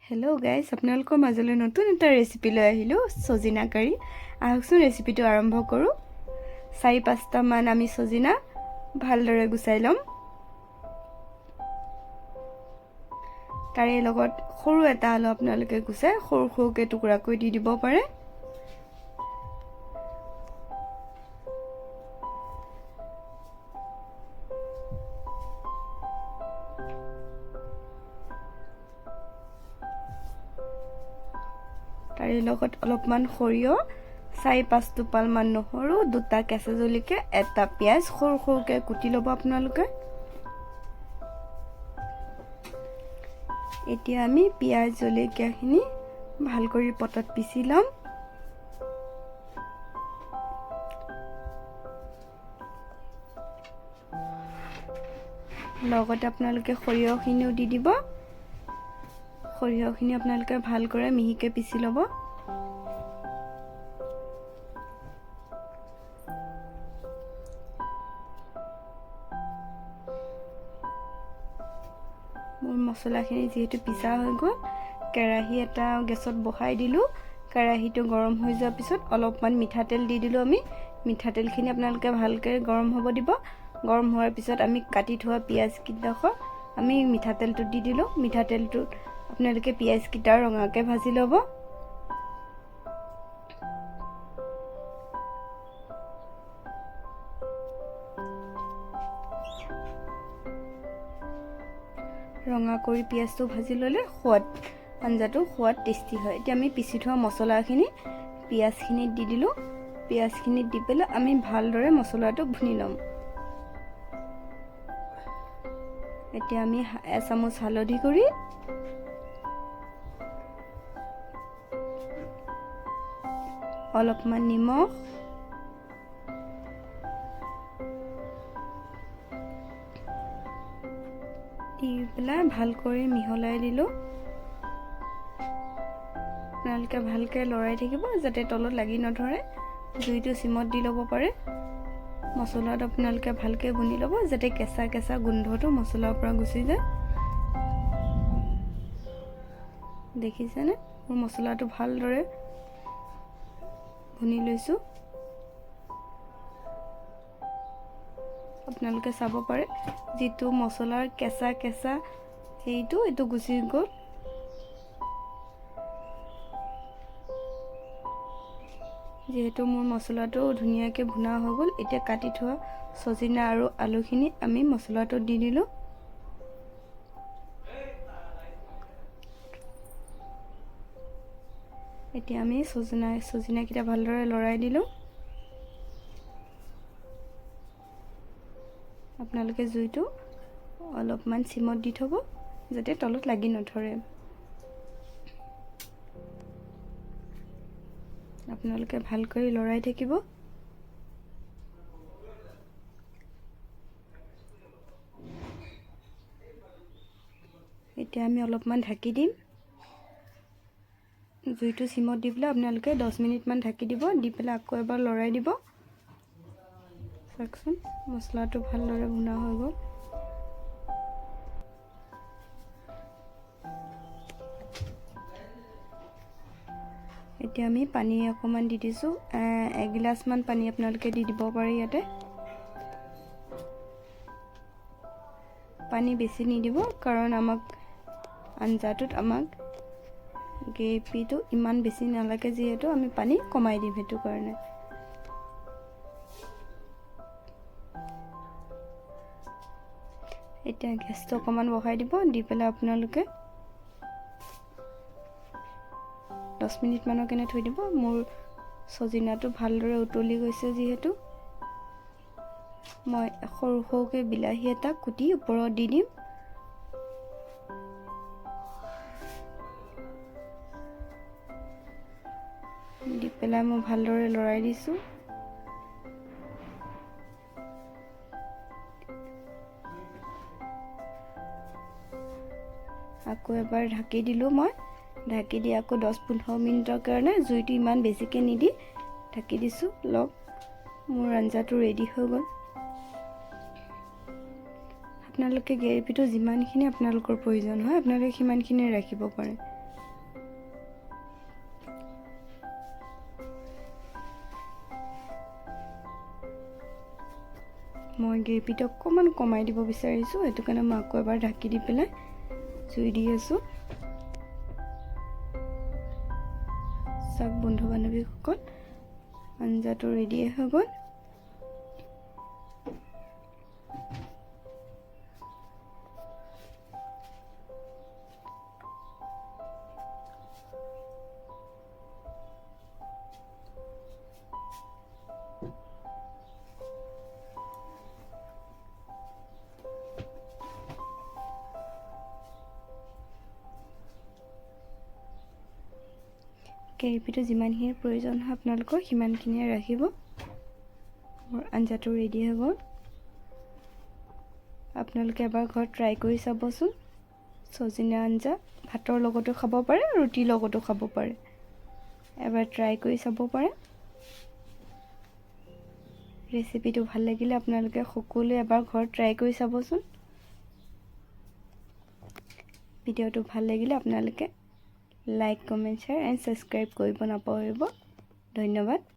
Hello' guys, আপোনালোকৰ মাজলৈ নতুন এটা ৰেচিপি লৈ আহিলোঁ, চজিনা কাৰী। আহকচোন ৰেচিপিটো আৰম্ভ কৰোঁ। 4-5টামান আমি চজিনা ভালদৰে গুচাই ল'ম। তাৰে লগত সৰু এটা আলু আপোনালোকে গুচাই সৰু সৰুকৈ টুকুৰা কৰি দি দিব পাৰে। তাৰে লগত অলপমান সৰিয়হ, 4-5 টোপালমান নহৰু, 2টা কেঁচা জলকীয়া, 1টা পিঁয়াজ সৰু সৰুকৈ কুটি ল'ব আপোনালোকে। এতিয়া আমি পিঁয়াজ জলকীয়াখিনি ভাল কৰি পটাত পিচি ল'ম। লগতে আপোনালোকে সৰিয়হখিনিও দি দিব। সৰিয়হখিনি আপোনালোকে ভালকৈ মিহিকৈ পিচি ল'ব। মোৰ মছলাখিনি যিহেতু পিছা হৈ গ'ল, কেৰাহী এটা গেছত বহাই দিলোঁ। কেৰাহীটো গৰম হৈ যোৱাৰ পিছত অলপমান মিঠাতেল দি দিলোঁ আমি। মিঠাতেলখিনি আপোনালোকে ভালকৈ গৰম হ'ব দিব। গৰম হোৱাৰ পিছত আমি কাটি থোৱা পিঁয়াজকেইডোখৰ আমি মিঠাতেলটোত দি দিলোঁ। মিঠাতেলটোত আপোনালোকে পিঁয়াজকেইটা ৰঙাকৈ ভাজি ল'ব। ৰঙা কৰি পিঁয়াজটো ভাজি ল'লে আঞ্জাটো সোৱাদ টেষ্টি হয়। এতিয়া আমি পিচি থোৱা মছলাখিনি পিঁয়াজখিনিত দি দিলোঁ। পিঁয়াজখিনিত দি পেলাই আমি ভালদৰে মছলাটো ভুনি ল'ম। এতিয়া আমি 1 চামুচ হালধি গুড়ি, অলপমান নিমখ, দি পেলাই ভালকৈ মিহলাই দিলোঁ। আপোনালোকে ভালকৈ লৰাই থাকিব যাতে তলত লাগি নধৰে। জুইটো চিমত দি ল'ব পাৰে। মছলাটো আপোনালোকে ভালকৈ ভুনি ল'ব যাতে কেঁচা কেঁচা গোন্ধটো মছলাৰ পৰা গুচি যায়। দেখিছেনে, মোৰ মছলাটো ভালদৰে ভুনি লৈছোঁ। আপোনালোকে চাব পাৰে যিটো মছলাৰ কেঁচা কেঁচা এইটো গুচি গ'ল। যিহেতু মোৰ মছলাটো ধুনীয়াকৈ ভুনা হৈ গ'ল, এতিয়া কাটি থোৱা চজিনা আৰু আলুখিনি আমি মছলাটোত দি দিলোঁ। এতিয়া আমি চজিনাকেইটা ভালদৰে লৰাই দিলোঁ। আপোনালোকে জুইটো অলপমান চিমত দি থ'ব যাতে তলত লাগি নধৰে। আপোনালোকে ভালকৈ লৰাই থাকিব। এতিয়া আমি অলপমান ঢাকি দিম। জুইটো চিমত দি পেলাই আপোনালোকে 10 মিনিটমান ঢাকি দিব। দি পেলাই আকৌ এবাৰ লৰাই দিব। চাওকচোন, মছলাটো ভালদৰে ভুনা হৈ গ'ল। এতিয়া আমি পানী অকণমান দি দিছোঁ। 1 গিলাচমান পানী আপোনালোকে দি দিব পাৰে ইয়াতে। পানী বেছি নিদিব কাৰণ আঞ্জাটোত আমাক গ্ৰেভিটো ইমান বেছি নালাগে, যিহেতু আমি পানী কমাই দিম সেইটো কাৰণে। এতিয়া গেছটো অকণমান বঢ়াই দিব। দি পেলাই আপোনালোকে 10 মিনিটমানৰ কাৰণে থৈ দিব। মোৰ চজিনাটো ভালদৰে উতলি গৈছে যিহেতু, মই সৰু সৰুকৈ বিলাহী এটা কুটি ওপৰত দি দিম। দি পেলাই মই ভালদৰে লৰাই দিছোঁ। আকৌ এবাৰ ঢাকি দিলোঁ মই। ঢাকি দি আকৌ 10-15 মিনিটৰ কাৰণে জুইটো ইমান বেছিকৈ নিদি ঢাকি দিছোঁ। মোৰ আঞ্জাটো ৰেডি হৈ গ'ল। আপোনালোকে গ্ৰেভিটো যিমানখিনি আপোনালোকৰ প্ৰয়োজন হয় আপোনালোকে সিমানখিনি ৰাখিব পাৰে। মই গ্ৰেভিটো অকণমান কমাই দিব বিচাৰিছোঁ, সেইটো কাৰণে মই আকৌ এবাৰ ঢাকি দি পেলাই জুই দি আছোঁ। চাওক বন্ধু বান্ধৱীসকল, আঞ্জাটো ৰেডিয়ে হৈ গ'ল। গ্ৰেভিটো যিমানখিনি প্ৰয়োজন হয় আপোনালোকৰ সিমানখিনিয়ে ৰাখিব। মোৰ আঞ্জাটো ৰেডি হৈ গ'ল। আপোনালোকে এবাৰ ঘৰত ট্ৰাই কৰি চাবচোন। ছজিনা আঞ্জা ভাতৰ লগতো খাব পাৰে, ৰুটিৰ লগতো খাব পাৰে। এবাৰ ট্ৰাই কৰি চাব পাৰে। ৰেচিপিটো ভাল লাগিলে আপোনালোকে সকলোৱে এবাৰ ঘৰত ট্ৰাই কৰি চাবচোন। ভিডিঅ'টো ভাল লাগিলে আপোনালোকে like, comment, share and subscribe কৰিব নাপাহৰিব। ধন্যবাদ।